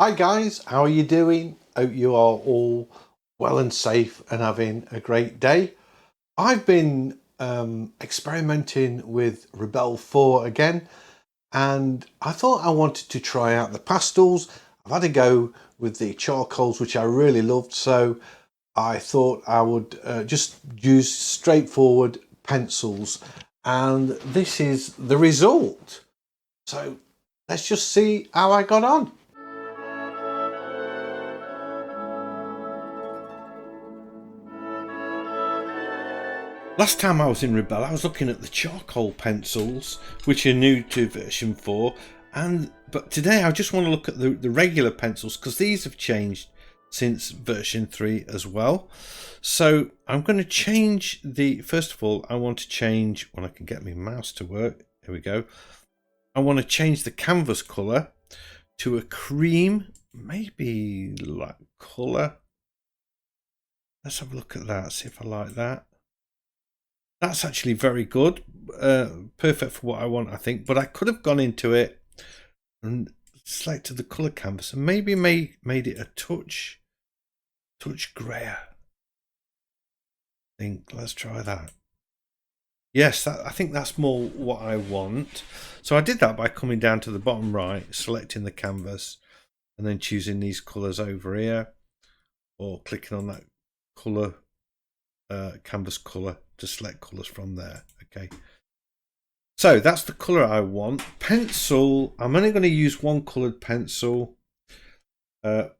Hi guys, how are you doing? Hope you are all well and safe and having a great day. I've been experimenting with Rebelle 4 again, and I thought I wanted to try out the pastels. I've had a go with the charcoals, which I really loved, so I thought I would just use straightforward pencils, and this is the result. So let's just see how I got on. Last time I was in Rebelle, I was looking at the charcoal pencils, which are new to version 4, but today I just want to look at the regular pencils because these have changed since version 3 as well. So I'm going to change first of all, I want to change, when I can get my mouse to work, here we go. I want to change the canvas colour to a cream, maybe like colour. Let's have a look at that, see if I like that. That's actually very good, perfect for what I want, I think. But I could have gone into it and selected the color canvas and maybe made it a touch grayer. I think let's try that. Yes, I think that's more what I want. So I did that by coming down to the bottom right, selecting the canvas, and then choosing these colors over here, or clicking on that color, canvas color to select colors from there. Okay. So that's the colour I want. Pencil, I'm only going to use one coloured pencil.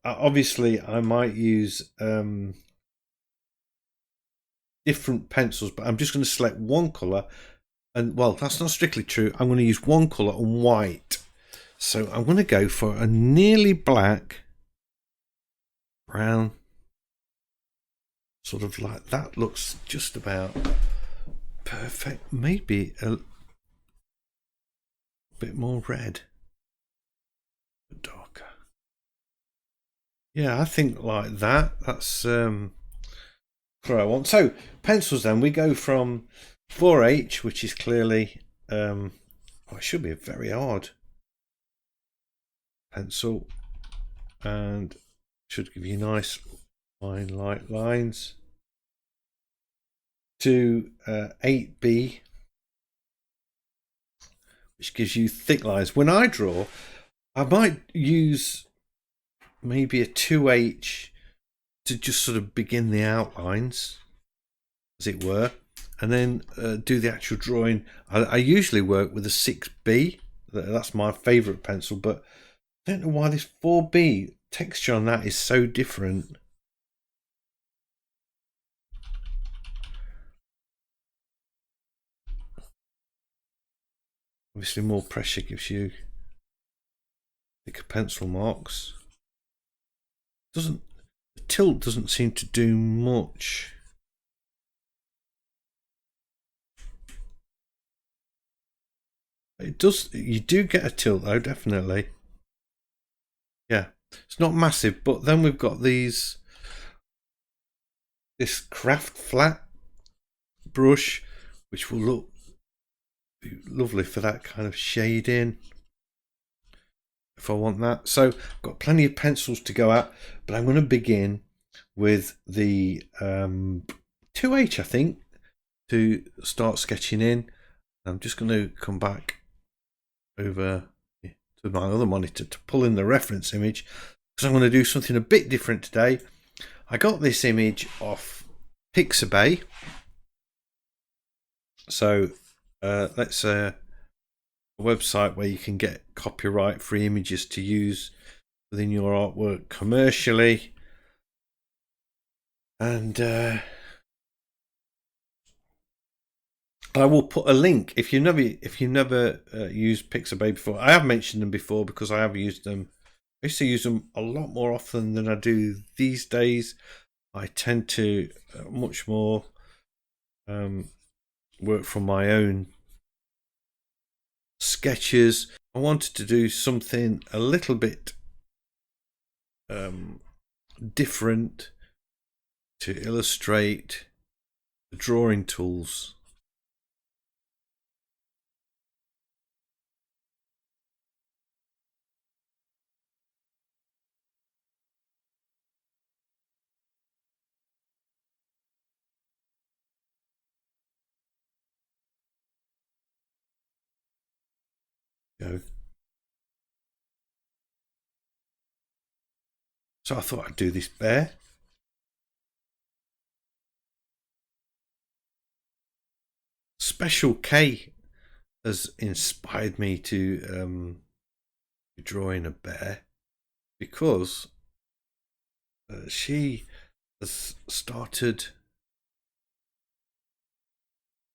Obviously, I might use different pencils, but I'm just going to select one colour. And well, that's not strictly true. I'm going to use one colour on white. So I'm going to go for a nearly black, brown, sort of like that. Looks just about perfect. Maybe a bit more red, darker. Yeah, I think like that. That's what I want. So pencils, then we go from 4H, which is clearly it should be a very hard pencil, and should give you nice fine light lines, to 8B, which gives you thick lines. When I draw, I might use maybe a 2H to just sort of begin the outlines, as it were, and then do the actual drawing. I usually work with a 6B. That's my favourite pencil, but I don't know why this 4B texture on that is so different. Obviously, more pressure gives you thicker pencil marks. The tilt doesn't seem to do much. It does. You do get a tilt though, definitely. Yeah, it's not massive, but then we've got this craft flat brush, which will look lovely for that kind of shading, if I want that. So I've got plenty of pencils to go at, but I'm going to begin with the 2H, I think, to start sketching in. I'm just going to come back over to my other monitor to pull in the reference image, because I'm going to do something a bit different today. I got this image off Pixabay. So that's a website where you can get copyright free images to use within your artwork commercially. And I will put a link if you never used Pixabay before. I have mentioned them before because I have used them. I used to use them a lot more often than I do these days. I tend to much more work from my own sketches. I wanted to do something a little bit different to illustrate the drawing tools. Go. So I thought I'd do this bear. Special K has inspired me to drawing a bear because she has started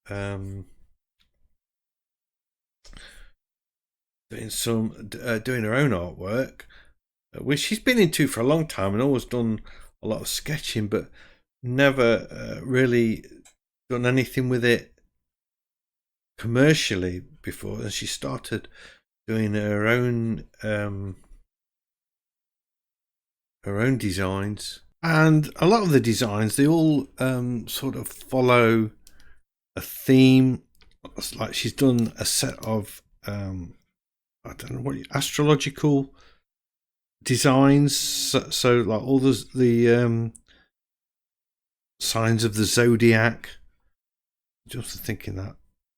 doing her own artwork, which she's been into for a long time and always done a lot of sketching, but never really done anything with it commercially before. And she started doing her own designs, and a lot of the designs, they all sort of follow a theme. It's like she's done a set of I don't know what, astrological designs, so like all the signs of the zodiac. Just thinking that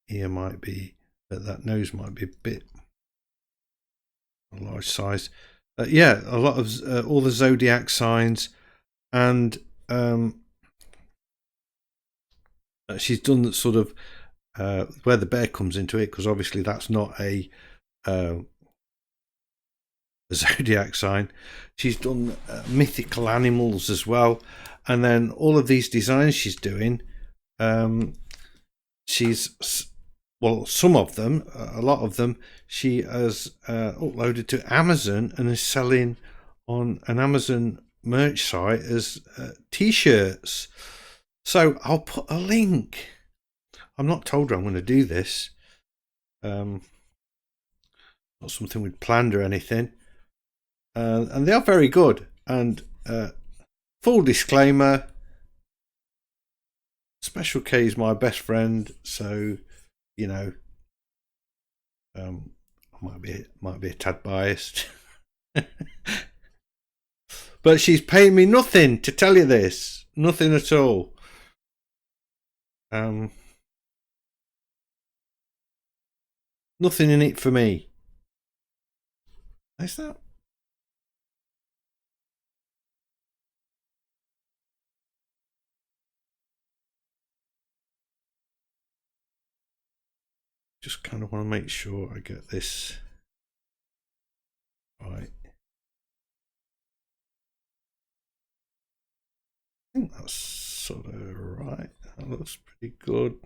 ear might be, that nose might be a bit a large size. Yeah, a lot of all the zodiac signs, and she's done that sort of where the bear comes into it, because obviously that's not a zodiac sign. She's done mythical animals as well, and then all of these designs she's doing, she's, well, some of them, a lot of them, she has uploaded to Amazon and is selling on an Amazon merch site as t-shirts. So I'll put a link. I'm not told her I'm going to do this. Not something we'd planned or anything. And they are very good. And full disclaimer, Special K is my best friend, so you know, I might be a tad biased. But she's paying me nothing to tell you this. Nothing at all. Nothing in it for me. Is that? Just kind of want to make sure I get this right. I think that's sort of right. That looks pretty good.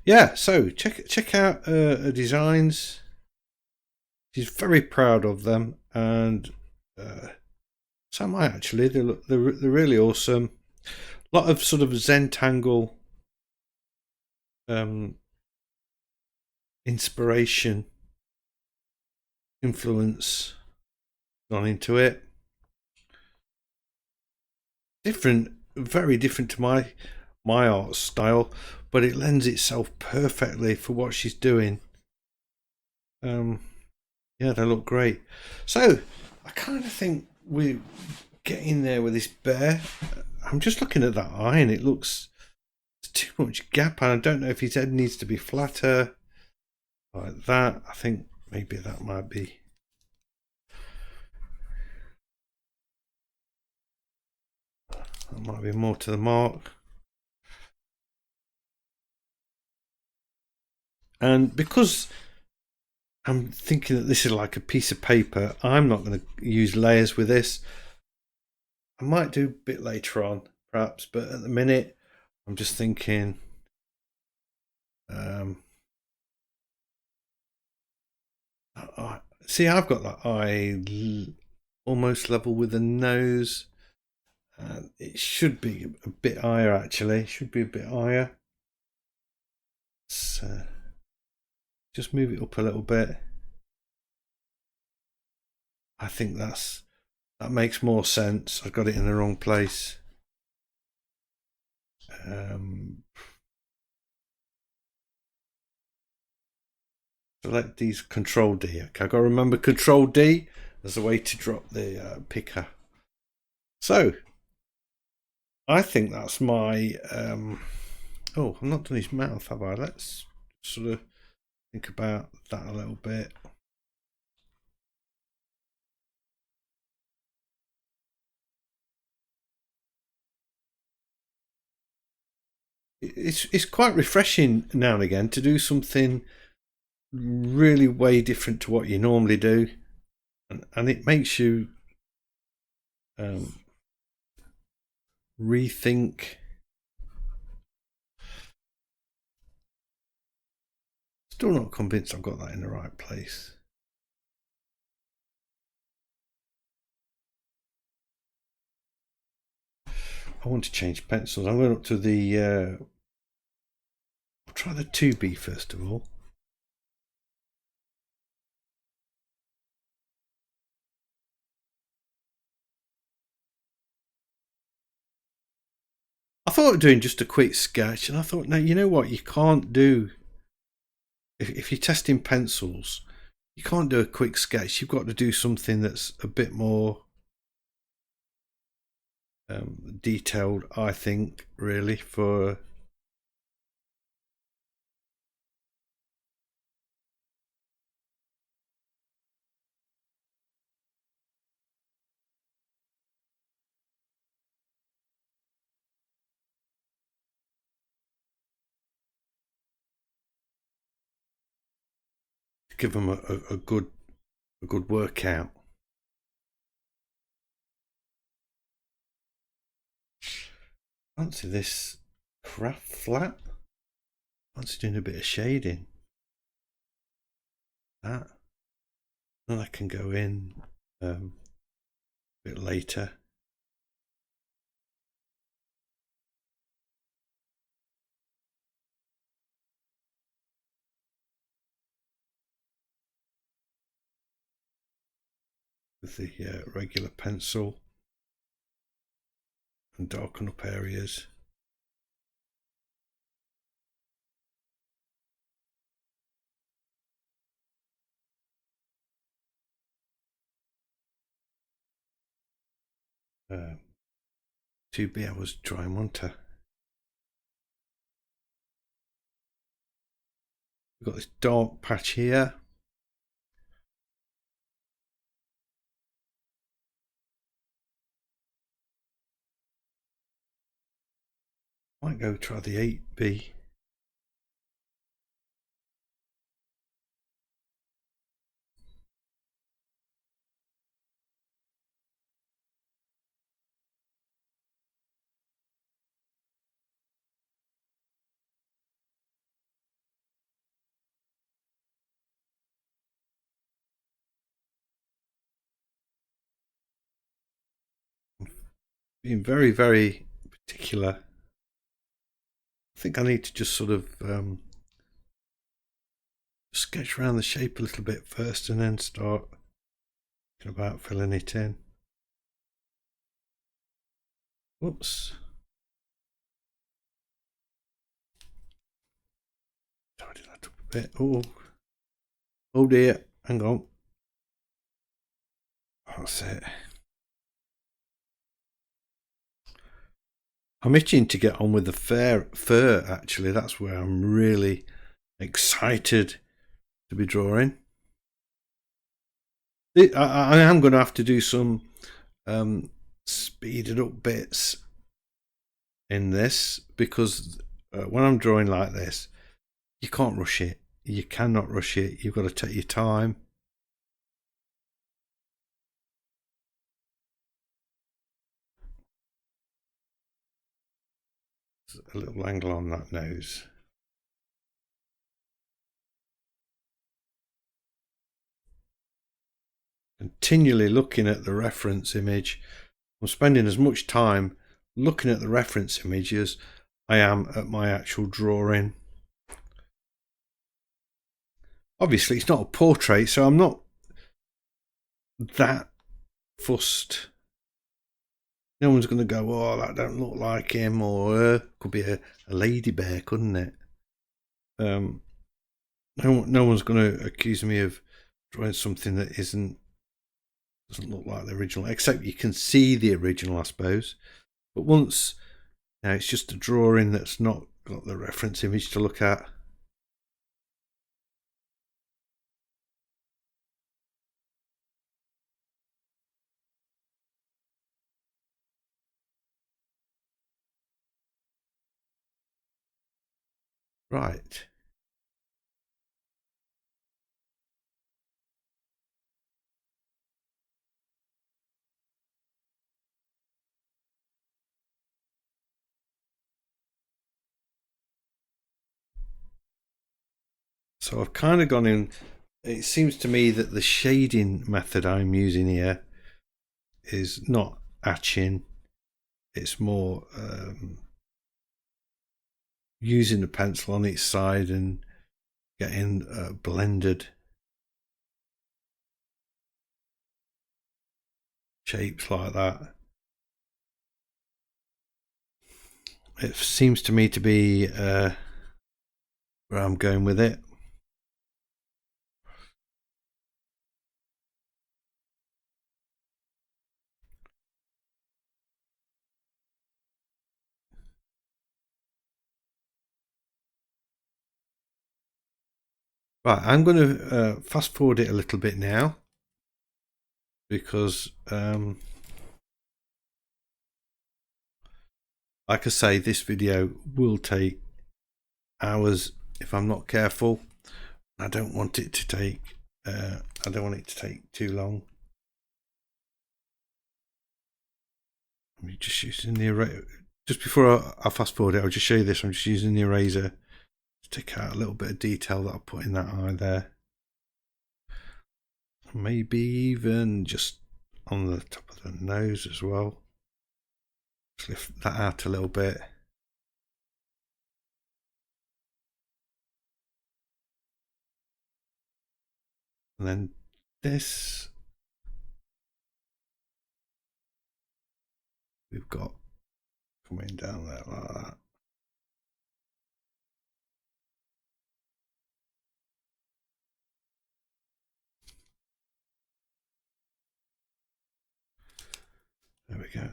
Yeah, so check out her designs. She's very proud of them, and so am I actually. They're really awesome. A lot of sort of Zentangle inspiration, influence gone into it. Different, very different to my art style, but it lends itself perfectly for what she's doing. Yeah, they look great. So I kind of think we get in there with this bear. I'm just looking at that eye, and it looks too much gap, and I don't know if his head needs to be flatter like that. I think maybe that might be. That might be more to the mark. And because I'm thinking that this is like a piece of paper, I'm not going to use layers with this. I might do a bit later on, perhaps, but at the minute, I'm just thinking. See, I've got that eye almost level with the nose. It should be a bit higher, actually. It should be a bit higher. So just move it up a little bit. I think that makes more sense. I've got it in the wrong place. Select these, Control D. Okay, I've got to remember Control D as a way to drop the picker. So I think that's my oh, I've not done his mouth, have I? Let's sort of think about that a little bit. It's quite refreshing now and again to do something really way different to what you normally do, and it makes you rethink. Still not convinced I've got that in the right place. I want to change pencils. I'm going up to the I'll try the 2B first of all. I thought of doing just a quick sketch, and I thought, no, you know what, you can't do, if you're testing pencils, you can't do a quick sketch. You've got to do something that's a bit more detailed, I think, really, for give them a good workout. Fancy this craft flat. Fancy doing a bit of shading. That. Then I can go in a bit later. With the regular pencil and darken up areas. To be I was drawing onto. We've got this dark patch here. Might go try the 8B. Being very, very particular. I think I need to just sort of sketch around the shape a little bit first and then start thinking about filling it in. Whoops. Tidy that up a bit. Oh dear. Hang on. That's it. I'm itching to get on with the fur, actually. That's where I'm really excited to be drawing. I am going to have to do some speeded up bits in this, because when I'm drawing like this, you can't rush it. You cannot rush it. You've got to take your time. A little angle on that nose. Continually looking at the reference image. I'm spending as much time looking at the reference image as I am at my actual drawing. Obviously it's not a portrait, so I'm not that fussed. No one's going to go, oh, that don't look like him, or could be a lady bear, couldn't it? No one's going to accuse me of drawing something that doesn't look like the original, except you can see the original, I suppose. But once now it's just a drawing that's not got the reference image to look at. Right. So I've kind of gone in. It seems to me that the shading method I'm using here is not etching. It's more using the pencil on each side and getting blended shapes like that. It seems to me to be where I'm going with it. Right, I'm going to fast forward it a little bit now because, like I say, this video will take hours if I'm not careful. I don't want it to take. I don't want it to take too long. I'm just using the eraser. Just before I fast forward it, I'll just show you this. I'm just using the eraser to take out a little bit of detail that I put in that eye there. Maybe even just on the top of the nose as well. Just lift that out a little bit. And then this we've got coming down there like that. There we go.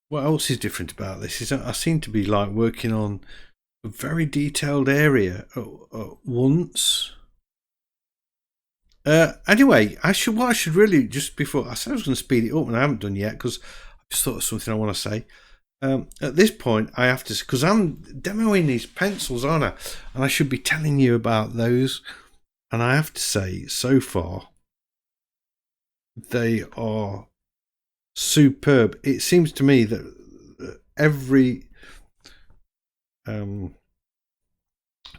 What else is different about this is I seem to be like working on a very detailed area at once. Anyway, what I should really, just before I said I was going to speed it up and I haven't done yet because I just thought of something I want to say. At this point, I have to, because I'm demoing these pencils, aren't I? And I should be telling you about those. And I have to say, so far, they are superb. It seems to me that every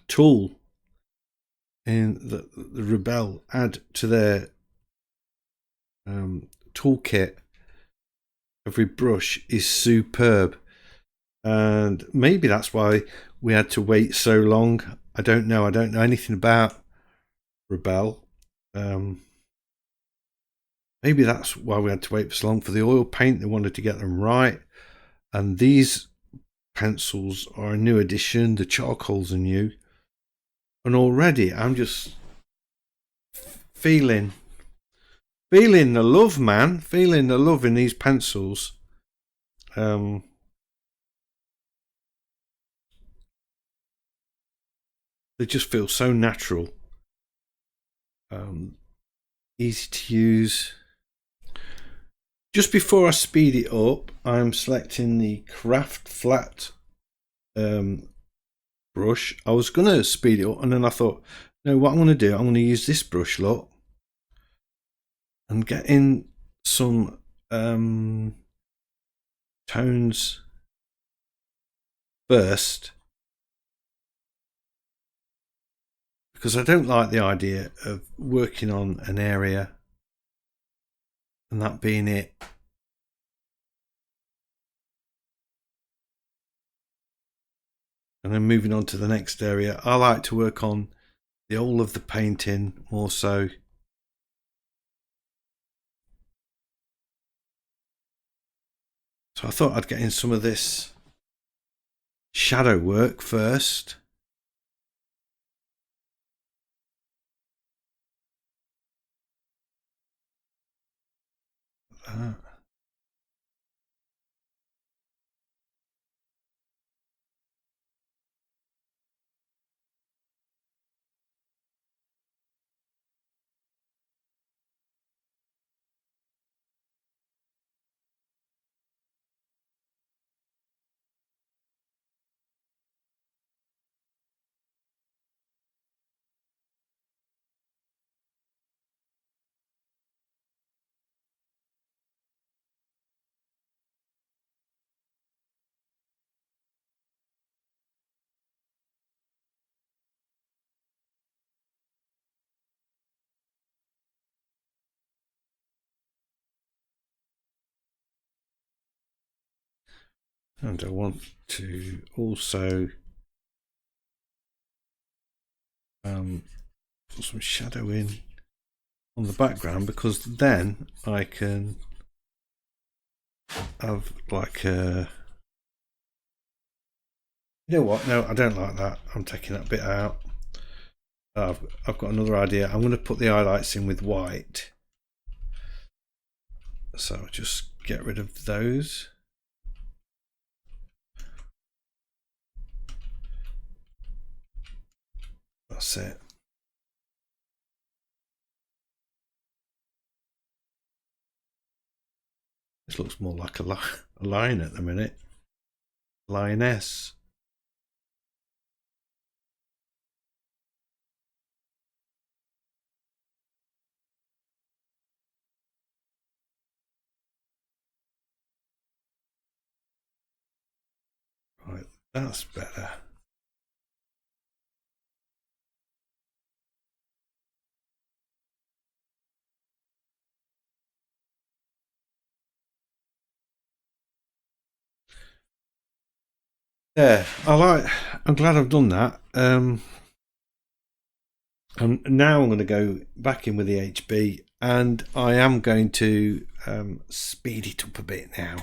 tool in the Rebelle add to their toolkit, every brush is superb. And maybe that's why we had to wait so long. I don't know. I don't know anything about Rebelle. Maybe that's why we had to wait for so long for the oil paint. They wanted to get them right. And these pencils are a new addition. The charcoals are new. And already I'm just feeling the love, man. Feeling the love in these pencils. They just feel so natural. Easy to use. Just before I speed it up, I'm selecting the Craft Flat brush. I was going to speed it up and then I thought, no, what I'm going to do, I'm going to use this brush, look, and get in some tones first, because I don't like the idea of working on an area and that being it. And then moving on to the next area. I like to work on the whole of the painting more so. So I thought I'd get in some of this shadow work first. And I want to also put some shadow in on the background, because then I can have like a, you know what, no, I don't like that, I'm taking that bit out. I've got another idea. I'm going to put the highlights in with white, so just get rid of those. That's it. This looks more like a lion at the minute. Lioness. Right, that's better. Yeah, I'm glad I've done that. And now I'm going to go back in with the HB, and I am going to speed it up a bit now.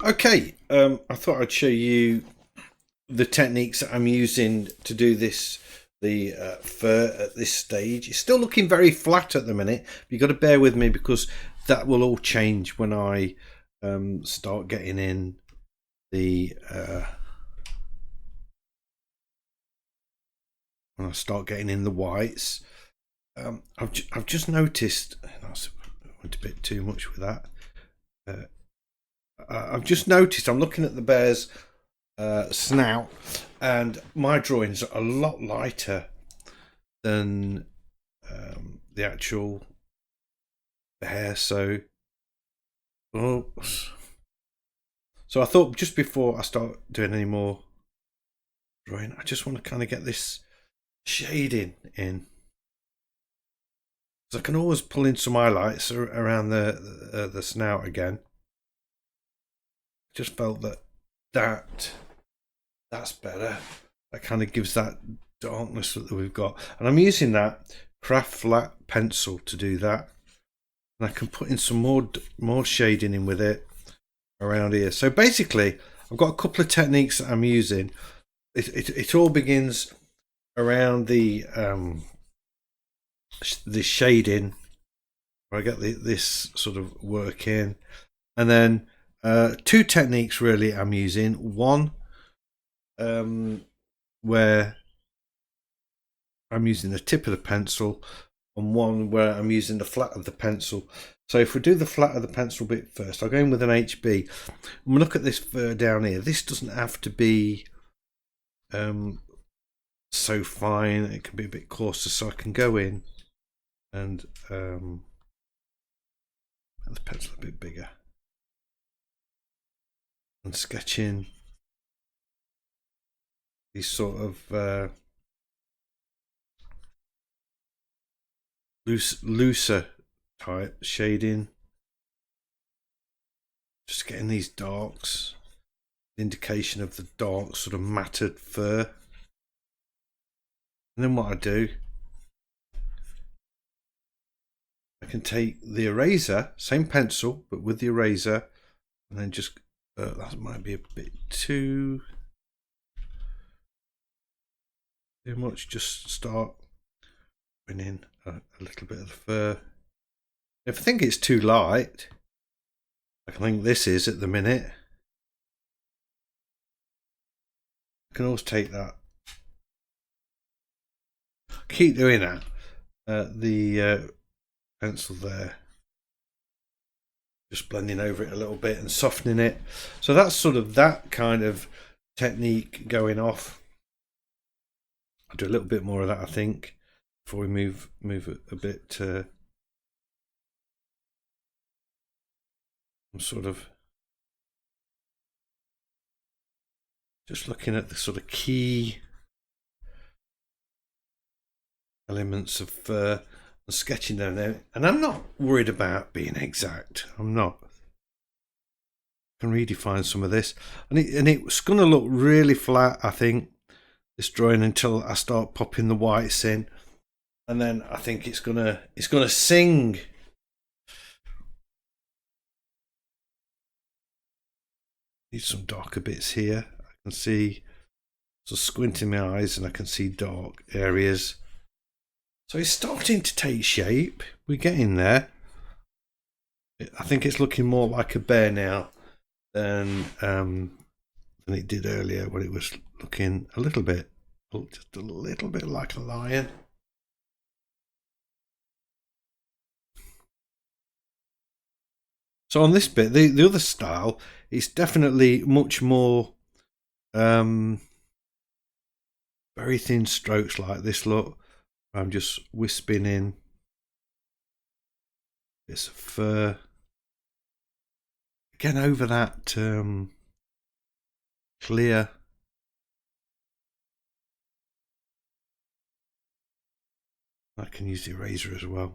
Okay, I thought I'd show you the techniques that I'm using to do this, the fur at this stage. It's still looking very flat at the minute. You've got to bear with me because that will all change when I start getting in the whites. I've just noticed, I went a bit too much with that. I've just noticed, I'm looking at the bear's snout, and my drawings are a lot lighter than the actual bear. So I thought just before I start doing any more drawing, I just want to kind of get this shading in. So I can always pull in some highlights around the snout again. Just felt that's better. That kind of gives that darkness that we've got, and I'm using that craft flat pencil to do that. And I can put in some more shading in with it around here. So basically, I've got a couple of techniques that I'm using. It all begins around the shading, where I get this sort of work in, and then two techniques really I'm using. One where I'm using the tip of the pencil, and one where I'm using the flat of the pencil. So if we do the flat of the pencil bit first, I'll go in with an HB. And we look at this fur down here. This doesn't have to be so fine. It can be a bit coarser, so I can go in and make the pencil a bit bigger and sketch in these sort of looser type shading, just getting these darks, indication of the dark sort of matted fur. And then what I do, I can take the eraser, same pencil but with the eraser, and then just that might be a bit too much. Just start putting in a little bit of the fur. If I think it's too light, like I think this is at the minute, I can always take that. Keep doing that. The pencil there, just blending over it a little bit and softening it. So that's sort of that kind of technique going off. I'll do a little bit more of that, I think, before we move a bit. I'm sort of just looking at the sort of key elements of fur and sketching them there. And I'm not worried about being exact. I'm not. I can redefine some of this, and it's going to look really flat, I think, this drawing, until I start popping the whites in, and then I think it's gonna sing. Need some darker bits here. I can see, so squinting my eyes, and I can see dark areas. So it's starting to take shape. We're getting there. I think it's looking more like a bear now than it did earlier, when it was looking just a little bit like a lion. So on this bit, the other style is definitely much more very thin strokes like this. Look, I'm just wisping in bits of fur again over that clear. I can use the eraser as well.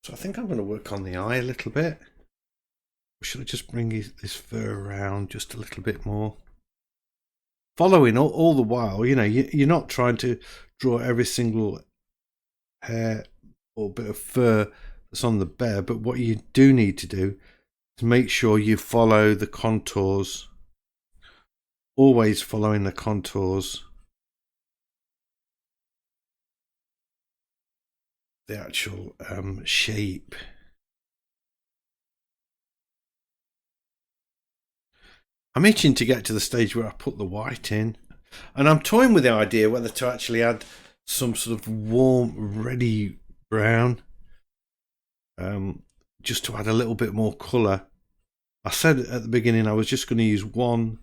So I think I'm going to work on the eye a little bit. Or should I just bring this fur around just a little bit more? Following all the while, you know, you're not trying to draw every single hair or bit of fur that's on the bear, but what you do need to do is make sure you follow the contours, always following the contours, the actual shape. I'm itching to get to the stage where I put the white in, and I'm toying with the idea whether to actually add some sort of warm ready brown, just to add a little bit more colour. I said at the beginning I was just going to use one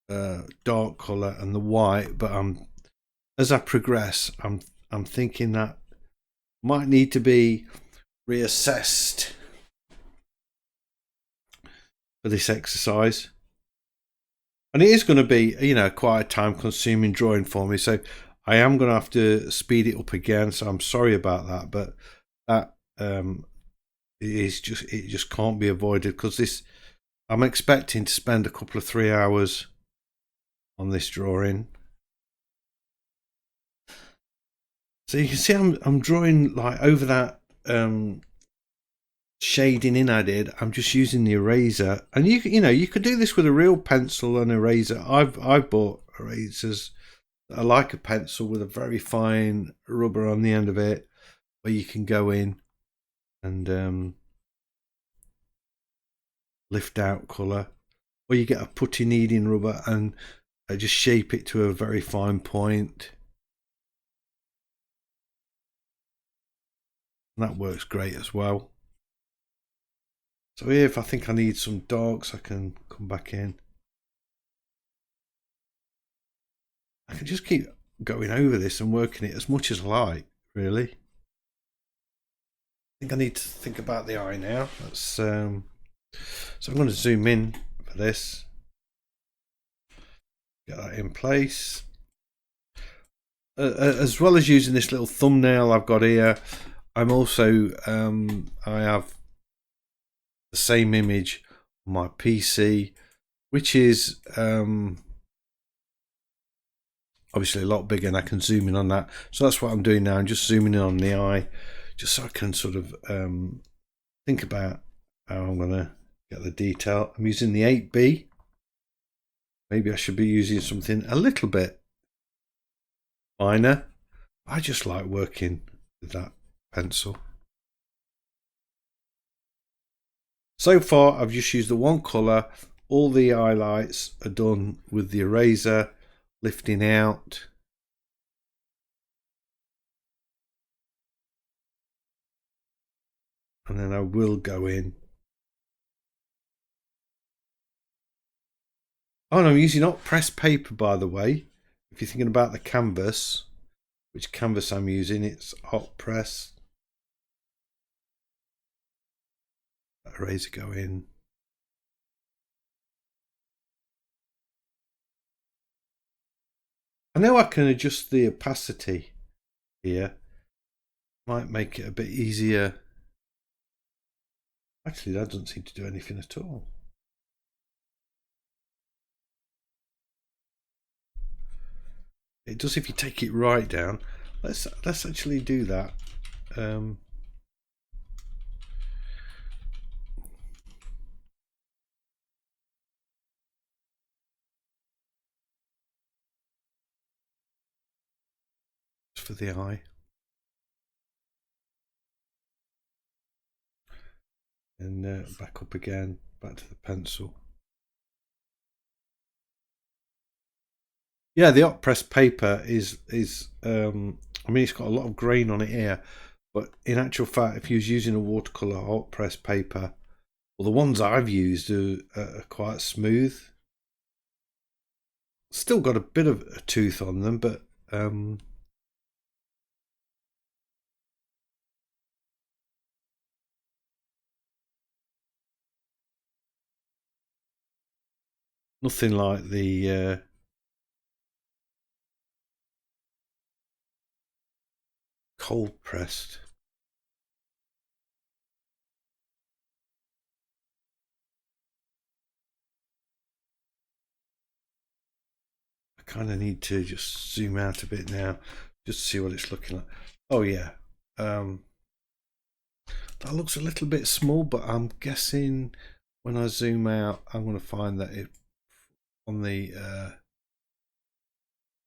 dark colour and the white, but as I progress, I'm thinking that might need to be reassessed for this exercise. And it is going to be, you know, quite a time consuming drawing for me, so I am going to have to speed it up again, so I'm sorry about that, but that it just can't be avoided, because this, I'm expecting to spend a couple of 3 hours on this drawing. So you can see I'm drawing like over that shading in I did. I'm just using the eraser, and you know you could do this with a real pencil and eraser. I've bought erasers that are like a pencil with a very fine rubber on the end of it, where you can go in and lift out colour, or you get a putty kneading rubber and just shape it to a very fine point. And that works great as well. So here, if I think I need some darks, I can come back in. I can just keep going over this and working it as much as I like, really. I think I need to think about the eye now. That's so I'm going to zoom in for this. Get that in place. As well as using this little thumbnail I've got here, I'm also I have the same image on my PC, which is obviously a lot bigger, and I can zoom in on that. So that's what I'm doing now. I'm just zooming in on the eye, just so I can sort of think about how I'm going to get the detail. I'm using the 8B. Maybe I should be using something a little bit finer. I just like working with that pencil. So far I've just used the one colour. All the highlights are done with the eraser, lifting out. And then I will go in. Oh, and I'm using hot press paper, by the way. If you're thinking about the canvas, which canvas I'm using, it's hot press. That eraser go in. I know I can adjust the opacity here. Might make it a bit easier. Actually, that doesn't seem to do anything at all. It does if you take it right down. Let's actually do that. For the eye. And back up again, back to the pencil. Yeah, the hot press paper is I mean, it's got a lot of grain on it here, but in actual fact, if you was using a watercolor hot press paper, well, the ones I've used are quite smooth. Still got a bit of a tooth on them, but nothing like the cold pressed. I kind of need to just zoom out a bit now, just to see what it's looking like. Oh yeah, That looks a little bit small, but I'm guessing when I zoom out, I'm going to find that it on the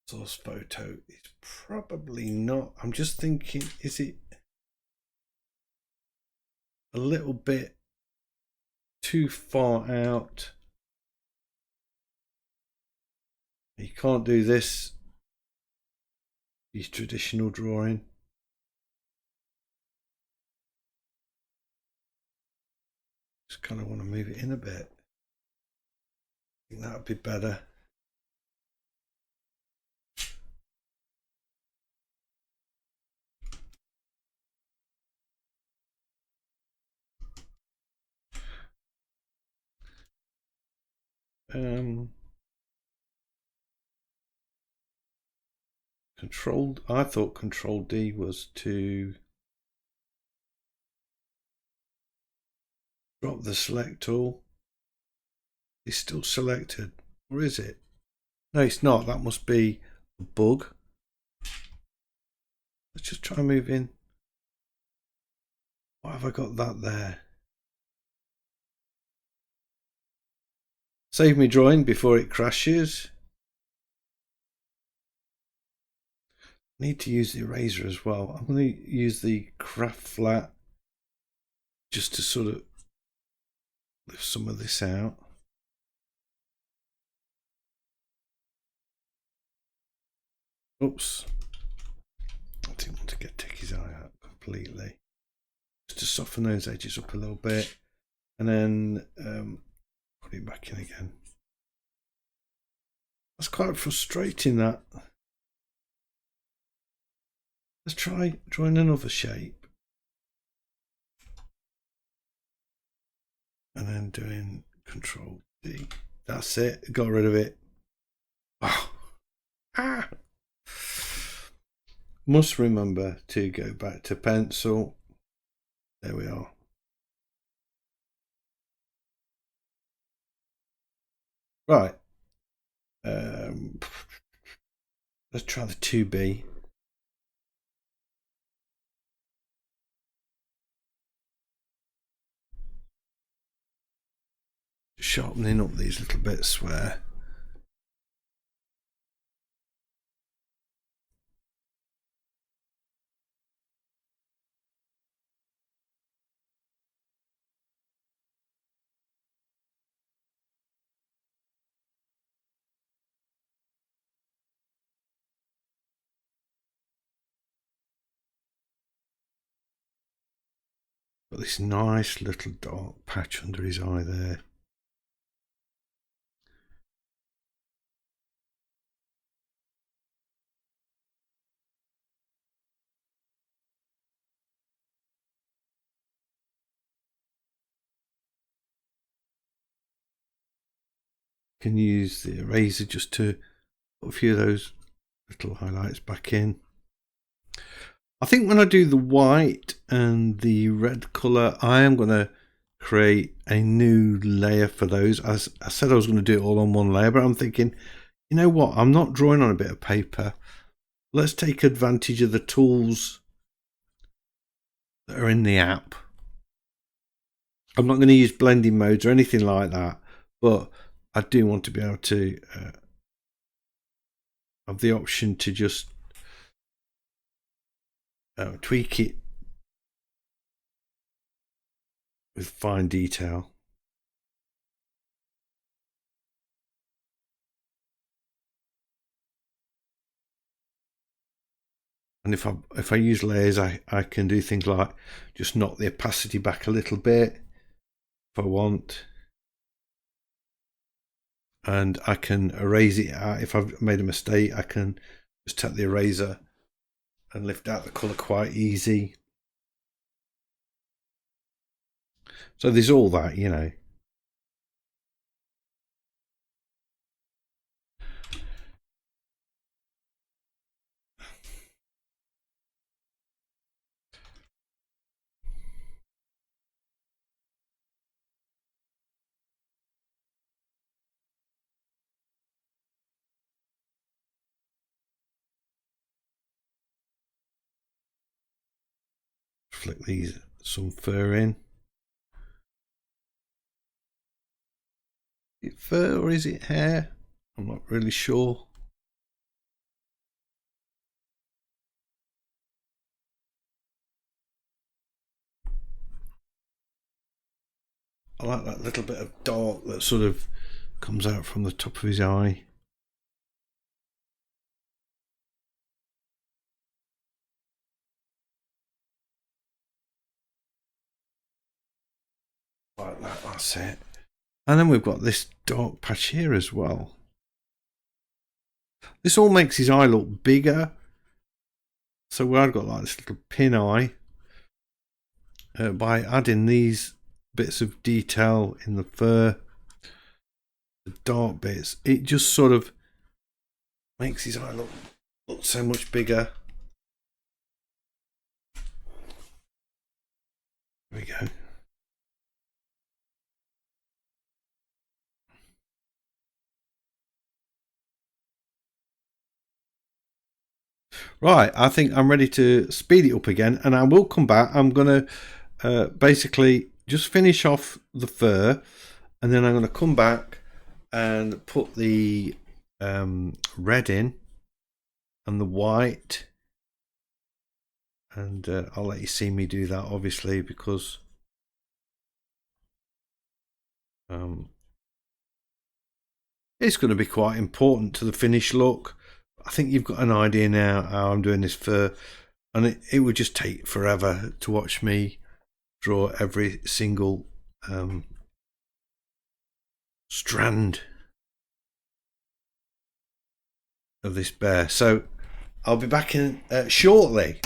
source photo, it's probably not. I'm just thinking, is it a little bit too far out? You can't do this, use traditional drawing. Just kind of want to move it in a bit. I think that would be better. I thought Control D was to drop the select tool. It's still selected, or is it? No, it's not. That must be a bug. Let's just try and move in. Why have I got that there? Save me drawing before it crashes. Need to use the eraser as well. I'm going to use the craft flat just to sort of lift some of this out. Oops. I didn't want to take his eye out completely. Just to soften those edges up a little bit. And then put it back in again. That's quite frustrating, that. Let's try drawing another shape. And then doing Control D. That's it. Got rid of it. Oh. Ah. Must remember to go back to pencil. There we are. Right. Let's try the 2B. Sharpening up these little bits where got this nice little dark patch under his eye there. Can use the eraser just to put a few of those little highlights back in. I think when I do the white and the red colour, I am going to create a new layer for those. As I said, I was going to do it all on one layer, but I'm thinking, you know what? I'm not drawing on a bit of paper. Let's take advantage of the tools that are in the app. I'm not going to use blending modes or anything like that, but I do want to be able to have the option to just tweak it with fine detail. And if I use layers, I can do things like just knock the opacity back a little bit if I want. And I can erase it out. If I've made a mistake, I can just take the eraser and lift out the colour quite easy. So there's all that, you know. flick these some fur in. Is it fur or is it hair? I'm not really sure. I like that little bit of dark that sort of comes out from the top of his eye. Like that, that's it. And then we've got this dark patch here as well. This all makes his eye look bigger. So I've got like this little pin eye. By adding these bits of detail in the fur, the dark bits, it just sort of makes his eye look so much bigger. There we go. Right, I think I'm ready to speed it up again, and I will come back. I'm going to basically just finish off the fur, and then I'm going to come back and put the red in and the white, and I'll let you see me do that, obviously, because it's going to be quite important to the finished look. I think you've got an idea now how I'm doing this fur, and it would just take forever to watch me draw every single strand of this bear. So I'll be back in shortly.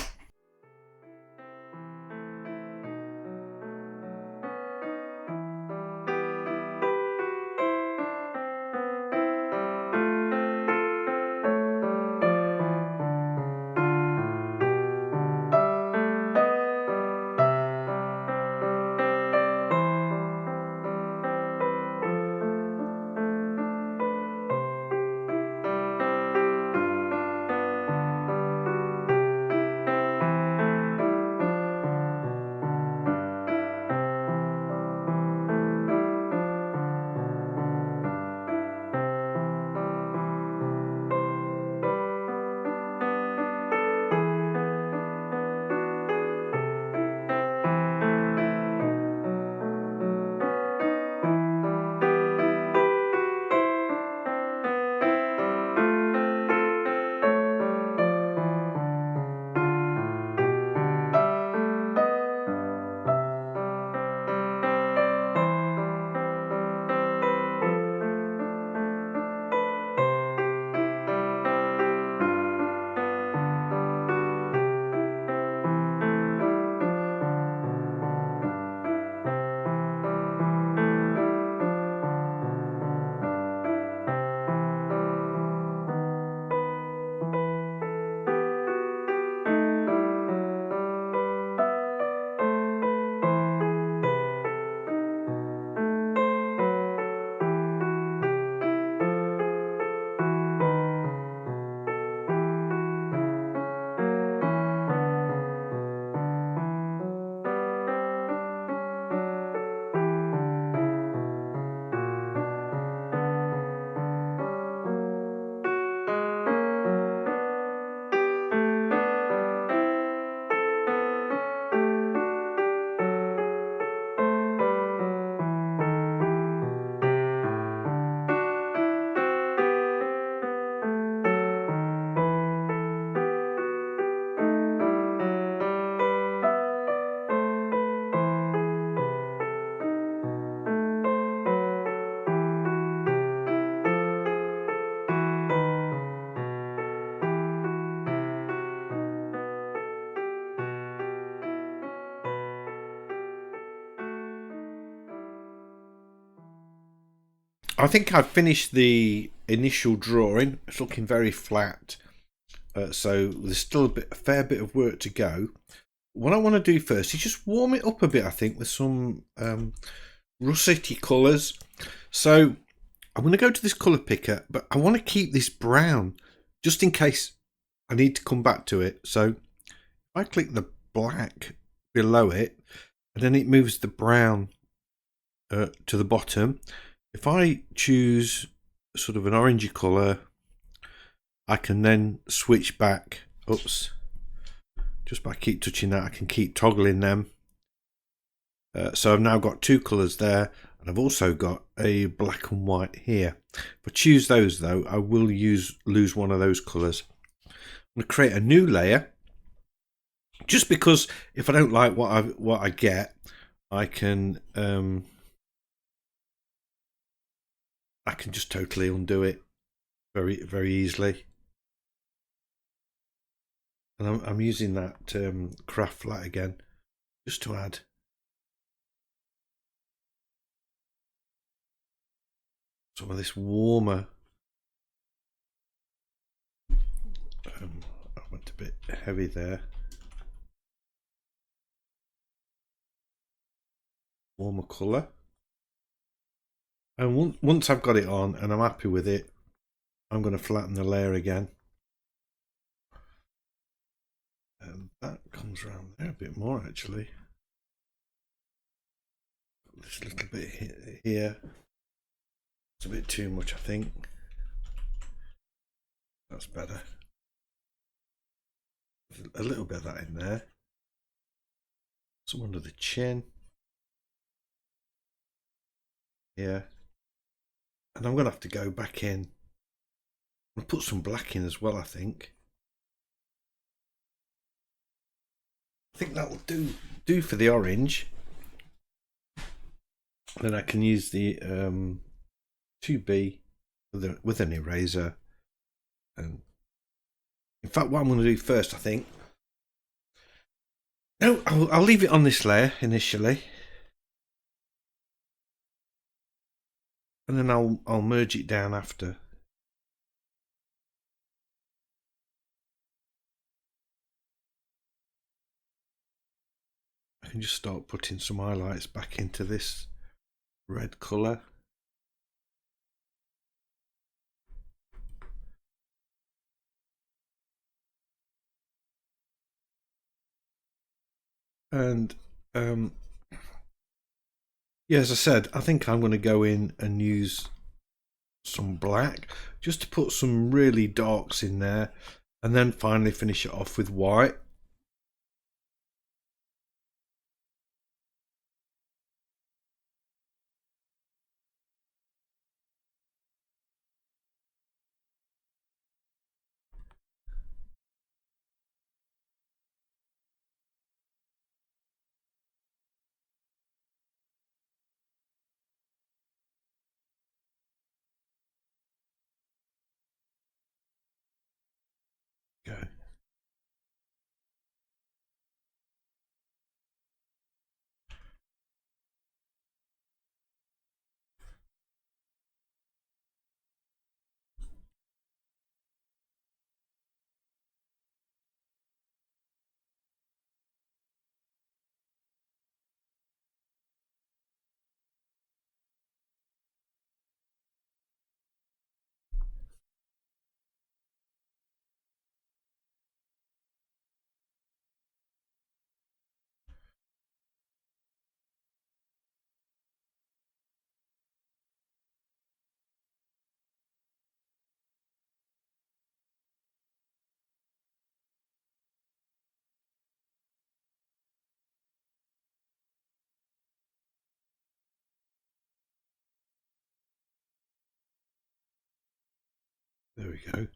I think I've finished the initial drawing. It's looking very flat, so there's still a fair bit of work to go. What I want to do first is just warm it up a bit, I think, with some russety colours. So I'm going to go to this colour picker, but I want to keep this brown just in case I need to come back to it. So if I click the black below it, and then it moves the brown to the bottom. If I choose sort of an orangey colour, I can then switch back. Oops. Just by keep touching that, I can keep toggling them. So I've now got two colours there, and I've also got a black and white here. If I choose those though, I will lose one of those colours. I'm going to create a new layer, just because if I don't like what I get, I can just totally undo it very easily. And I'm using that craft flat again, just to add some of this warmer. I went a bit heavy there. Warmer colour. And once I've got it on and I'm happy with it, I'm going to flatten the layer again. And that comes around there a bit more actually. This little bit here. It's a bit too much, I think. That's better. A little bit of that in there. Some under the chin. Here. And I'm going to have to go back in and put some black in as well, I think. I think that will do for the orange. Then I can use the 2B with an eraser. And in fact, what I'm going to do first, I think. No, I'll leave it on this layer initially, and then I'll merge it down after. I can just start putting some highlights back into this red colour. And yeah, as I said, I think I'm going to go in and use some black just to put some really darks in there, and then finally finish it off with white. Go. There we go.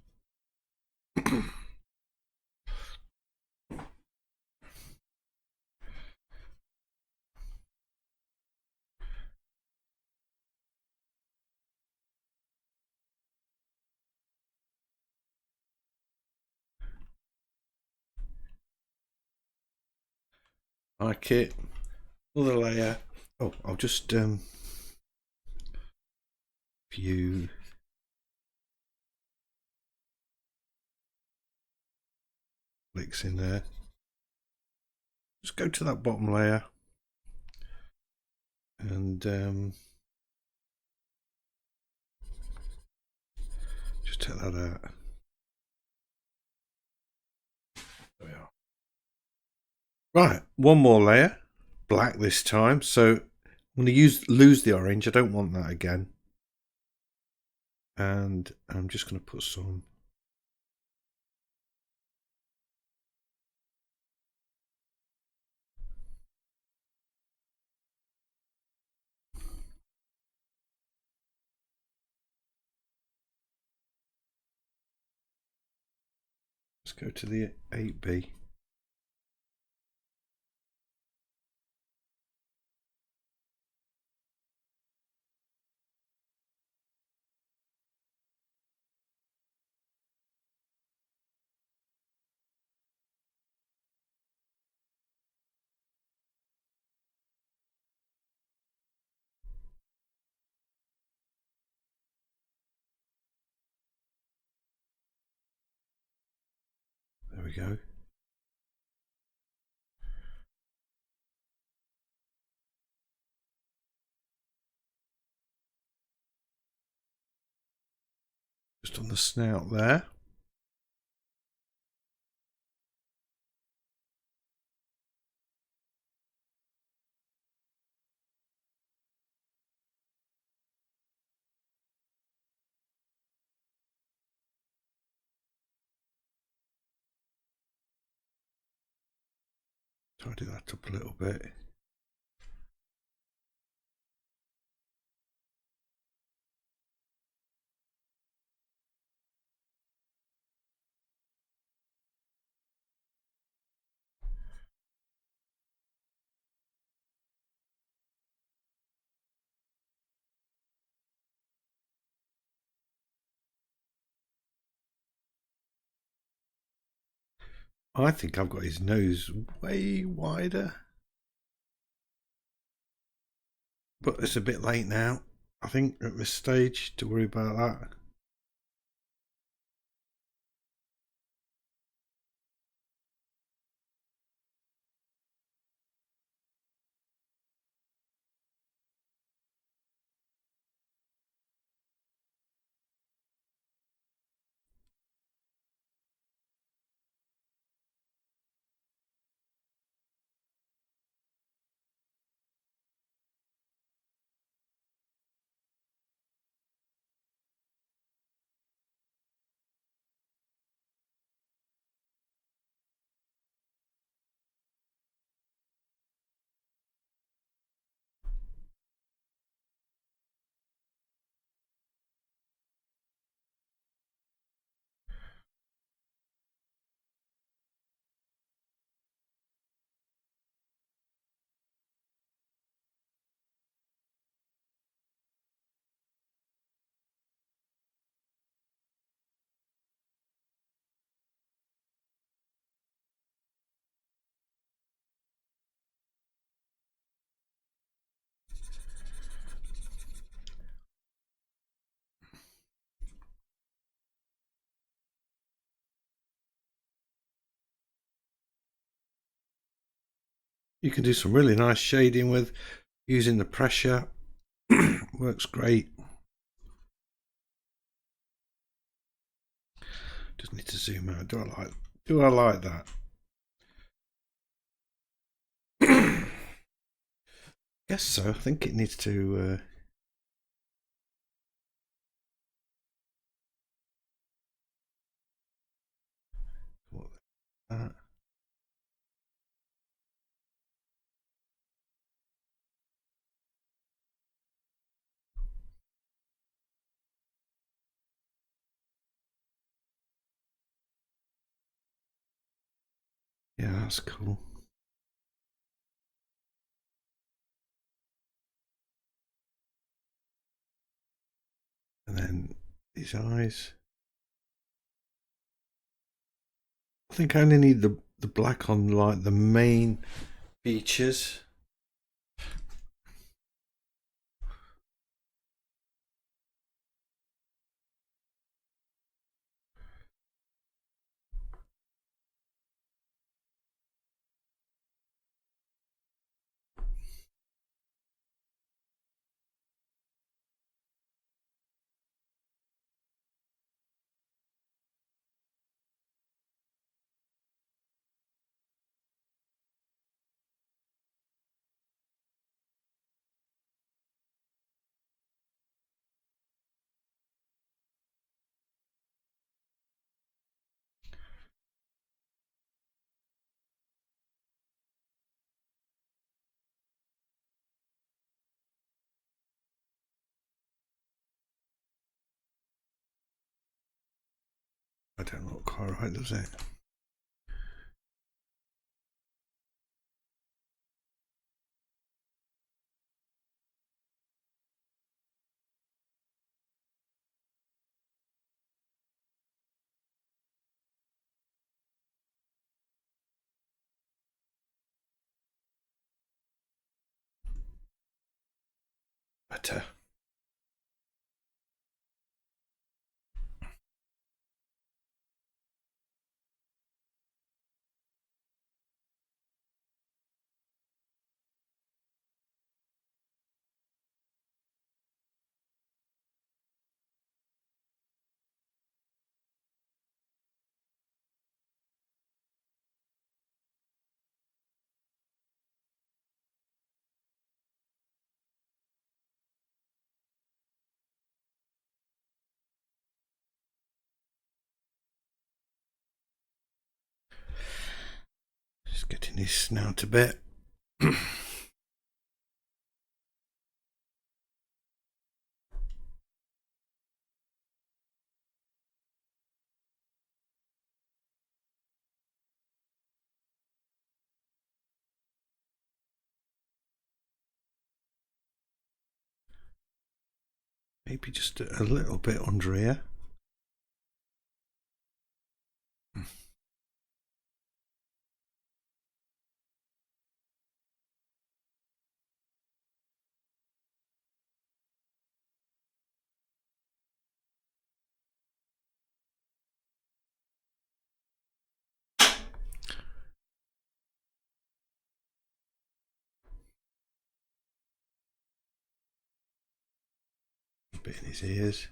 Like it. Another layer. Oh, I'll just view. Clicks in there. Just go to that bottom layer and just take that out. There we are. Right, one more layer, black this time. So I'm going to lose the orange. I don't want that again. And I'm just going to put some. Let's go to the 8B. There we go. Just on the snout there. Tidy that up a little bit. I think I've got his nose way wider. But it's a bit late now, I think, at this stage to worry about that. You can do some really nice shading with using the pressure. Works great. Just need to zoom out. Do I like that? Guess so. I think it needs to that. Yeah, that's cool. And then these eyes. I think I only need the black on like the main features. I don't look quite right, does it? Better. Just getting his snout a bit. Maybe just a little bit under here. A bit in his ears.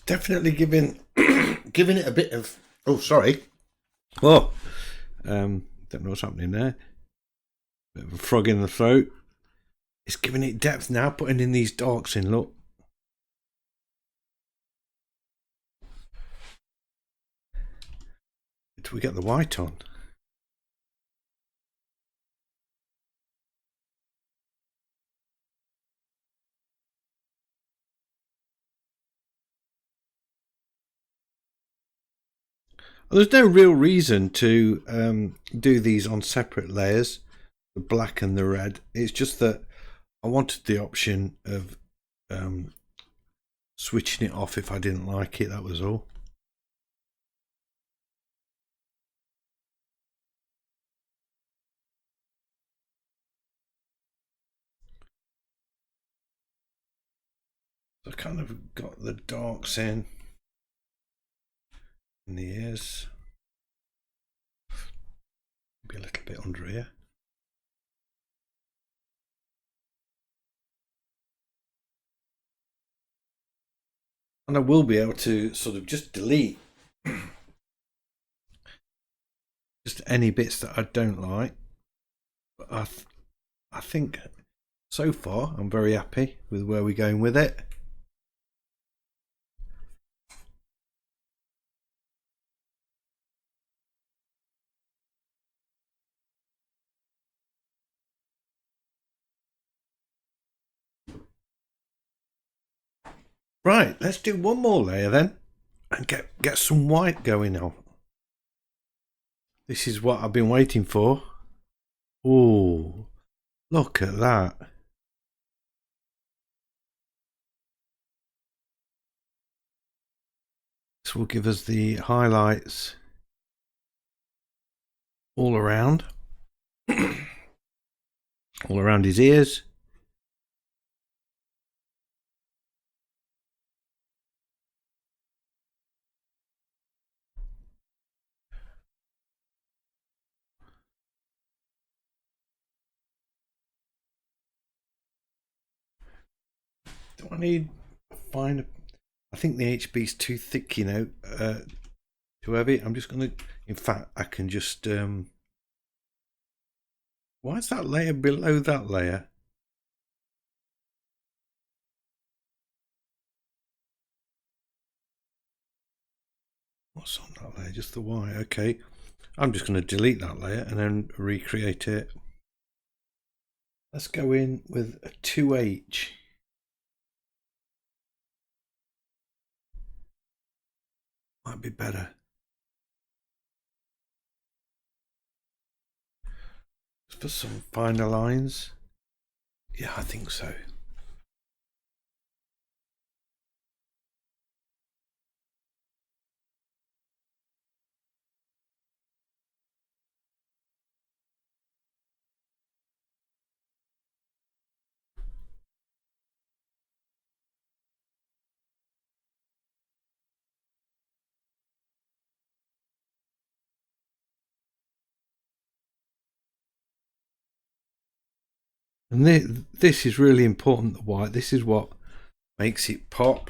Definitely giving giving it a bit of, oh sorry, oh don't know what's happening there, bit of a frog in the throat. It's giving it depth now, putting in these darks in. Look, do we get the white on? There's no real reason to do these on separate layers, the black and the red. It's just that I wanted the option of switching it off if I didn't like it, that was all. So I kind of got the darks in the ears, maybe a little bit under here. And I will be able to sort of just delete just any bits that I don't like. But I think so far I'm very happy with where we're going with it. Right, let's do one more layer then and get some white going on. This is what I've been waiting for. Oh, look at that. This will give us the highlights all around. All around his ears. Do I need fine? I think the HB is too thick, you know, too heavy. I'm just going to, in fact, I can just, why is that layer below that layer? What's on that layer? Just the white. Okay. I'm just going to delete that layer and then recreate it. Let's go in with a 2H. Might be better. For some finer lines. Yeah, I think so. And this is really important, the white. This is what makes it pop.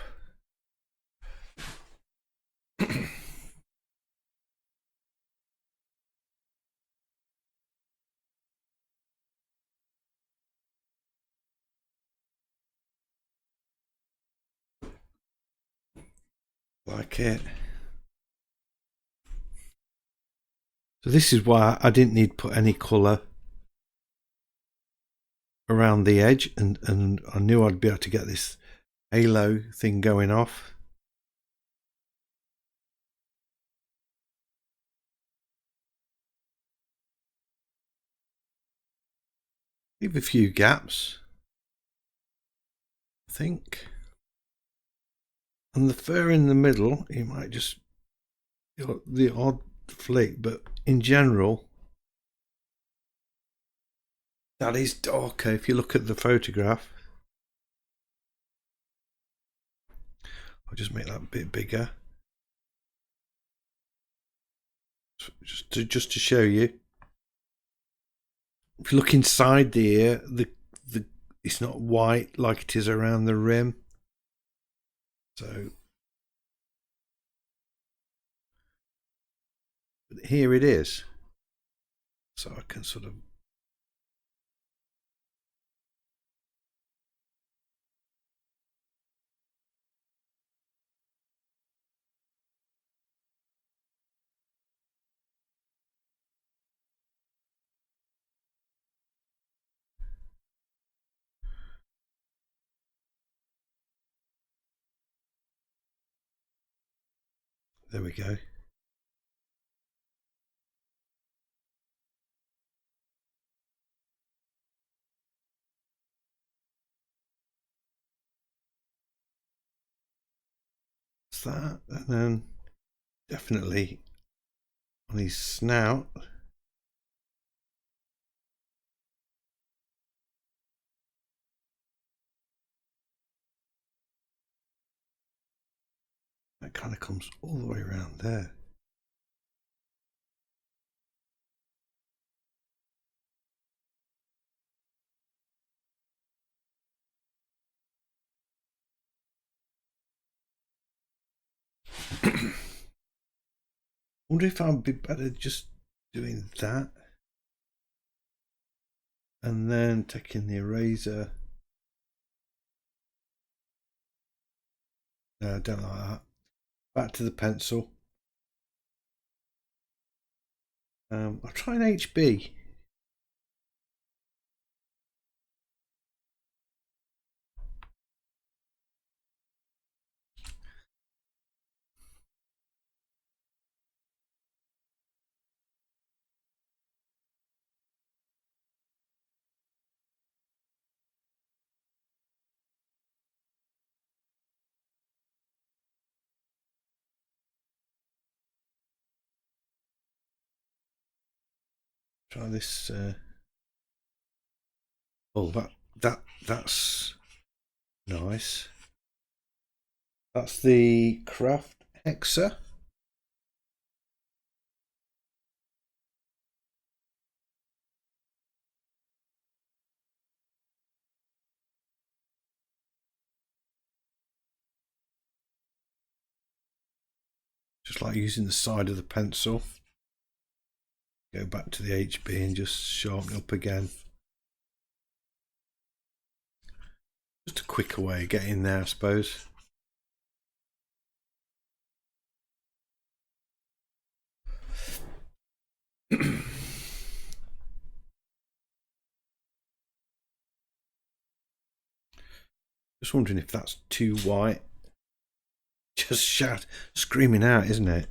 Like it. So this is why I didn't need to put any colour around the edge, and I knew I'd be able to get this halo thing going off. Leave a few gaps, I think. And the fur in the middle, you might just, the odd flick, but in general, that is darker if you look at the photograph. I'll just make that a bit bigger. Just to show you. If you look inside the ear, it's not white like it is around the rim. So but here it is. So I can sort of there we go. That, and then definitely on his snout. That kind of comes all the way around there. Wonder if I'd be better just doing that and then taking the eraser. No, I don't like that. Back to the pencil. I'll try an HB. Try this. Oh, that's nice. That's the Craft Hexa. Just like using the side of the pencil. Go back to the HB and just sharpen up again. Just a quicker way of getting there, I suppose. Just wondering if that's too white. Just screaming out, isn't it?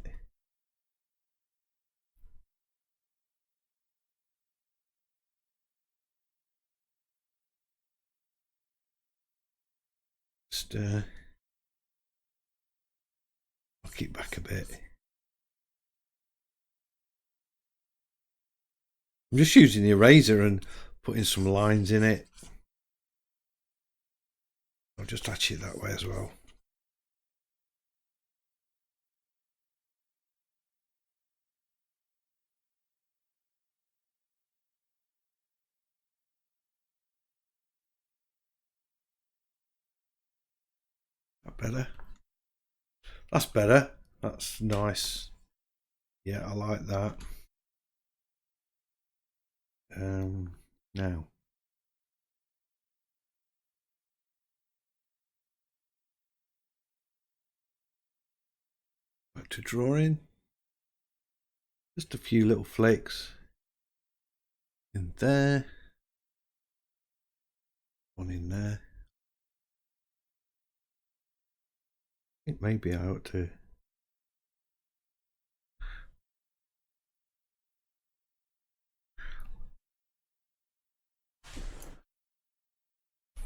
Just knock it back a bit. I'm just using the eraser and putting some lines in it. I'll just hatch it that way as well. That better? That's better. That's nice. Yeah, I like that. Now. Back to drawing. Just a few little flakes in there. One in there. I think maybe I ought to.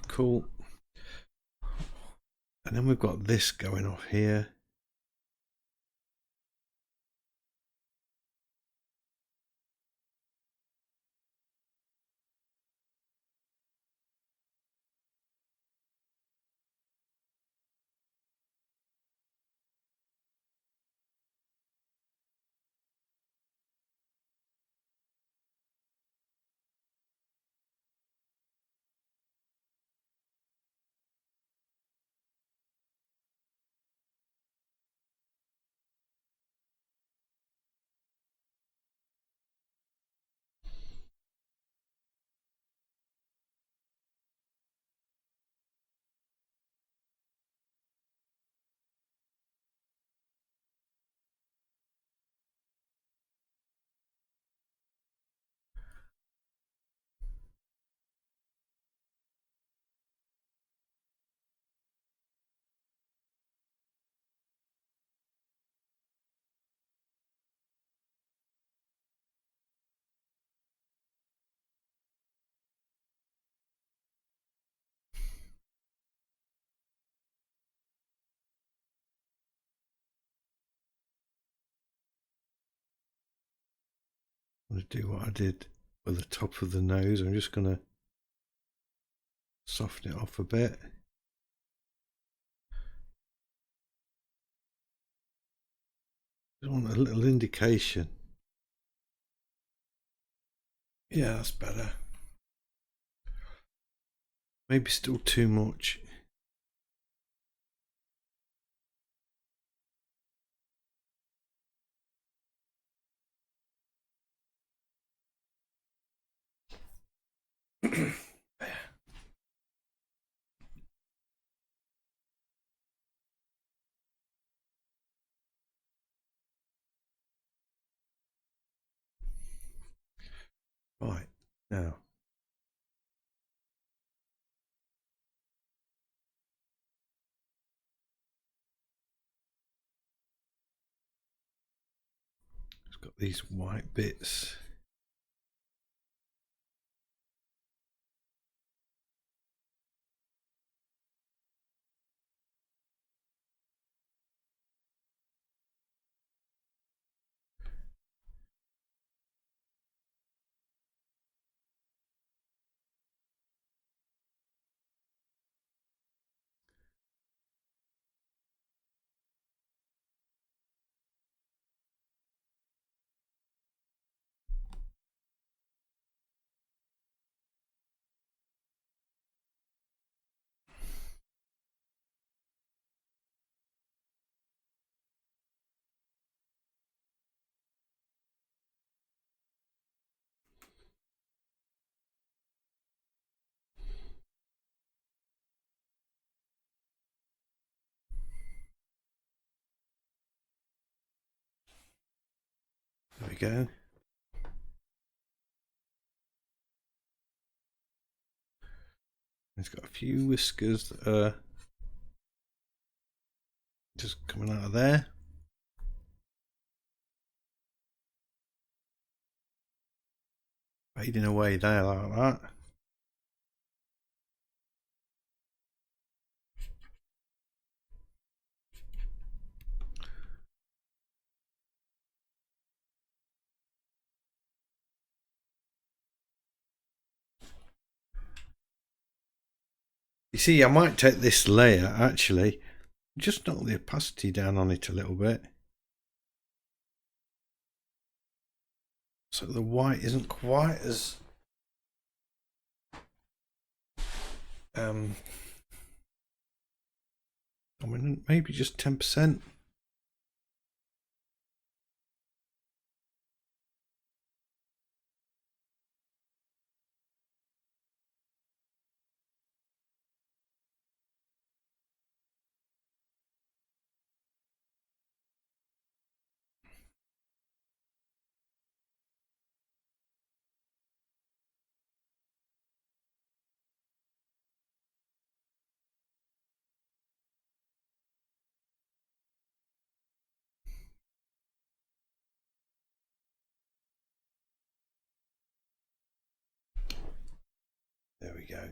Cool. And then we've got this going off here. I'm going to do what I did with the top of the nose. I'm just going to soften it off a bit. I want a little indication. Yeah, that's better. Maybe still too much. Right, now. It's got these white bits. There we go. It's got a few whiskers that are just coming out of there. Fading away there like that. You see, I might take this layer actually, just knock the opacity down on it a little bit, so the white isn't quite as dominant. Maybe just 10%. There we go.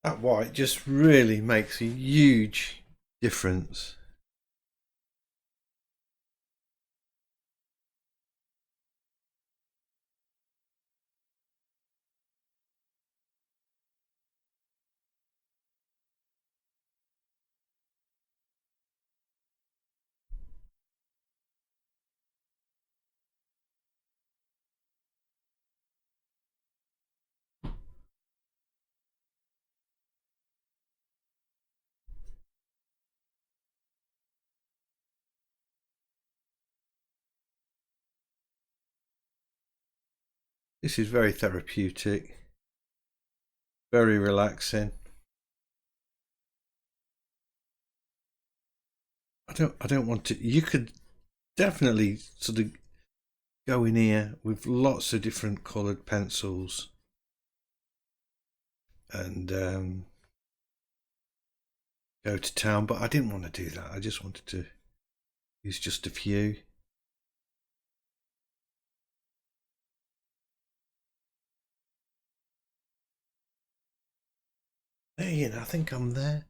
That white just really makes a huge difference. This is very therapeutic, very relaxing. I don't want to. You could definitely sort of go in here with lots of different coloured pencils and go to town, but I didn't want to do that. I just wanted to use just a few. There, you know, I think I'm there.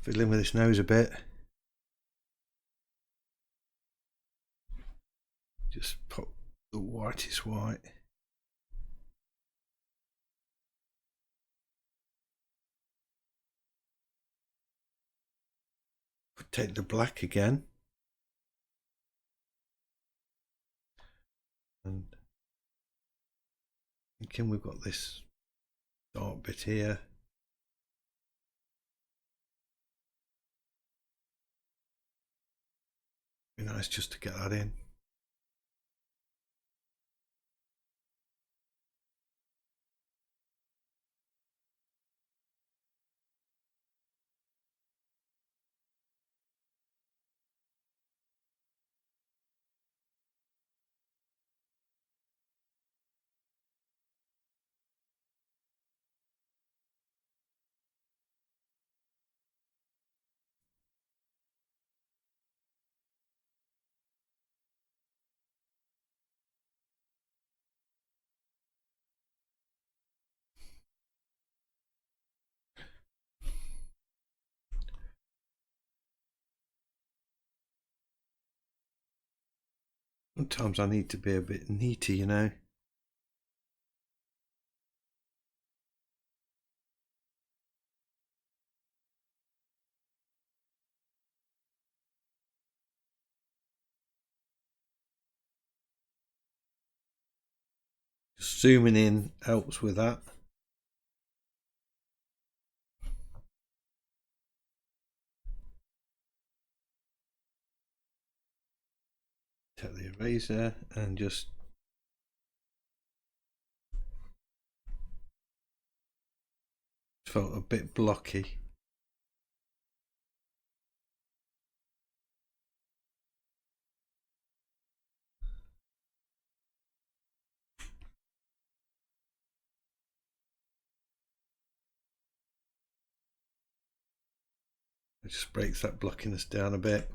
Fiddling with his nose a bit. Just pop the whitest white. Take the black again. And thinking we've got this dark bit here. Be nice just to get that in. Sometimes I need to be a bit neaty, you know. Just zooming in helps with that. Take the eraser and just felt a bit blocky. It just breaks that blockiness down a bit.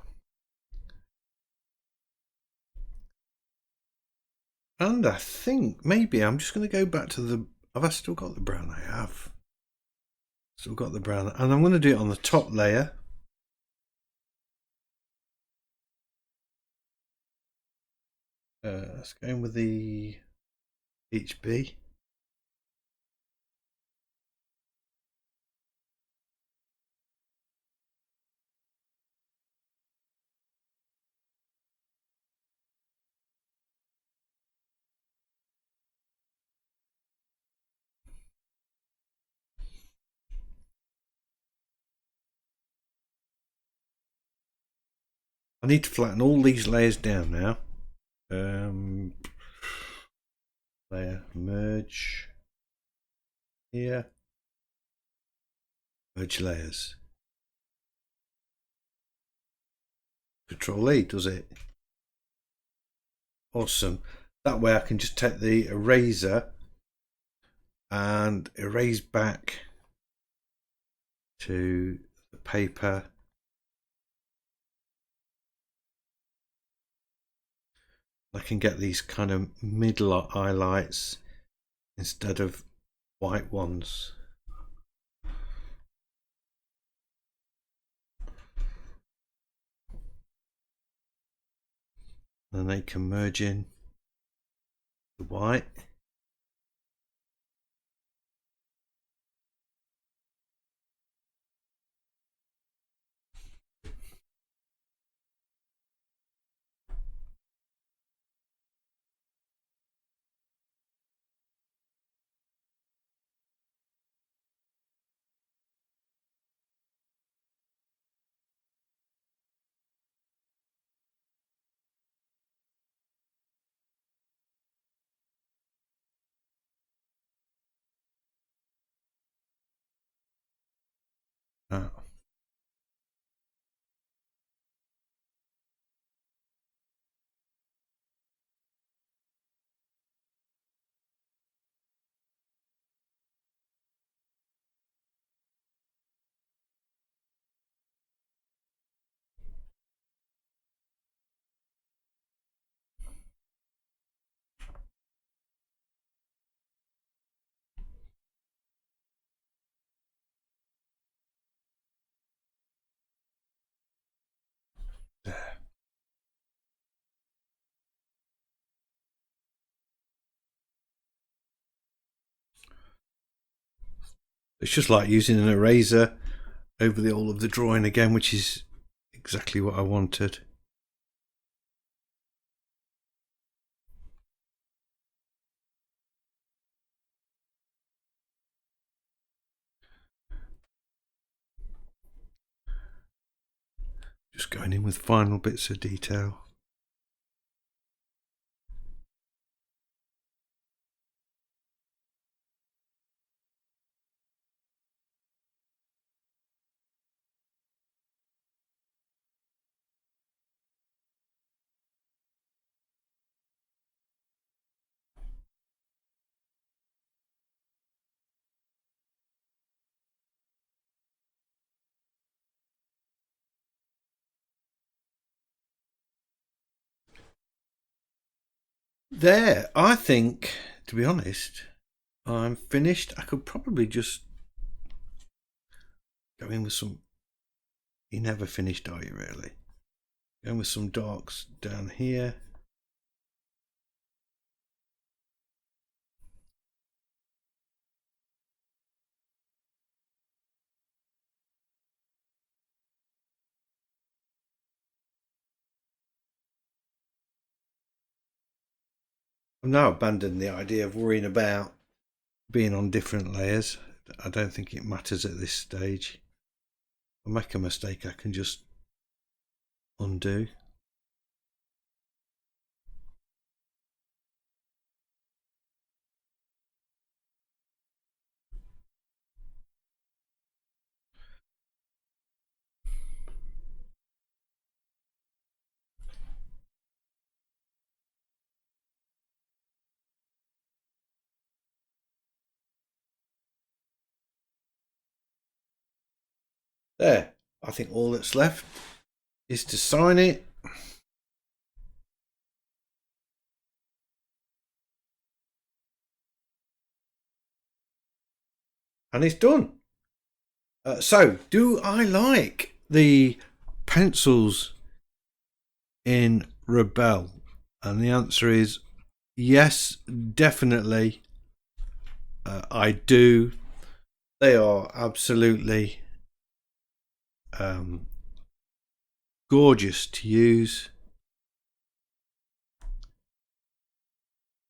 And I think maybe I'm just going to go back to the... Have I still got the brown? I have. Still got the brown. And I'm going to do it on the top layer. Let's go in with the HB. I need to flatten all these layers down now. Layer merge here. Merge layers. Control E does it. Awesome. That way I can just take the eraser and erase back to the paper. I can get these kind of middle highlights instead of white ones. Then they can merge in the white. Ah. It's just like using an eraser over the all of the drawing again, which is exactly what I wanted. Just going in with final bits of detail. There, I think, to be honest, I'm finished. I could probably just go in with some. You're never finished, are you, really? Going with some darks down here. I've now abandoned the idea of worrying about being on different layers. I don't think it matters at this stage. If I make a mistake, I can just undo. There, I think all that's left is to sign it. And it's done. So, do I like the pencils in Rebelle? And the answer is yes, definitely. I do. They are absolutely gorgeous to use.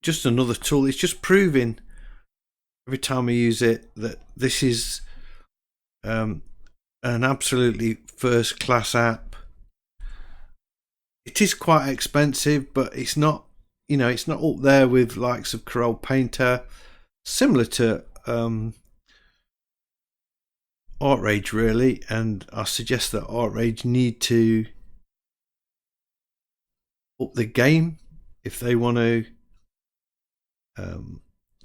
Just another tool. It's just proving every time I use it that this is an absolutely first class app. It is quite expensive, but it's not, you know, it's not up there with likes of Corel Painter, similar to Artrage really, and I suggest that Artrage need to up the game if they want to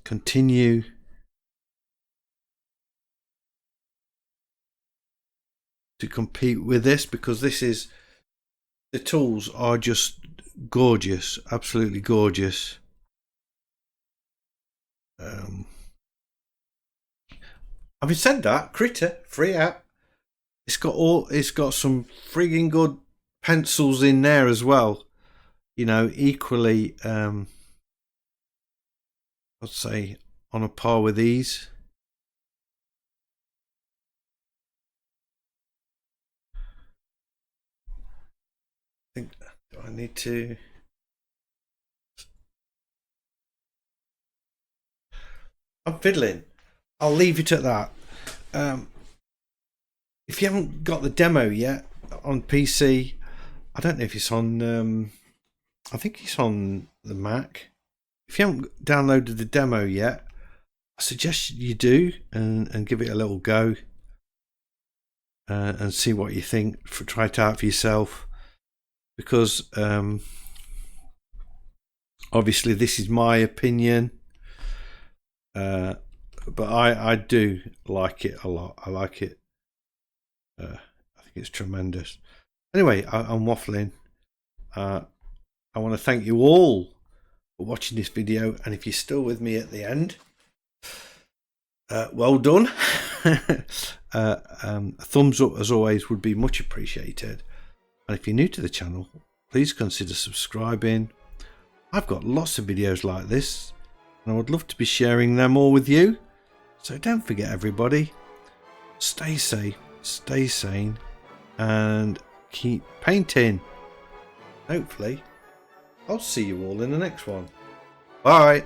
continue to compete with this, because this is, the tools are just gorgeous, absolutely gorgeous. Having said that, Critter free app, it's got some frigging good pencils in there as well, you know, equally I'd say on a par with these. I think, do I need to? I'm fiddling. I'll leave it at that. If you haven't got the demo yet on PC, I don't know if it's on. I think it's on the Mac. If you haven't downloaded the demo yet, I suggest you do and give it a little go and see what you think. Try it out for yourself, because obviously this is my opinion, but I do like it a lot. I like it. I think it's tremendous. Anyway, I'm waffling. I want to thank you all for watching this video, and if you're still with me at the end, well done. A thumbs up as always would be much appreciated, and if you're new to the channel, please consider subscribing. I've got lots of videos like this and I would love to be sharing them all with you, So don't forget, everybody, stay safe, stay sane, and keep painting. Hopefully I'll see you all in the next one. Bye.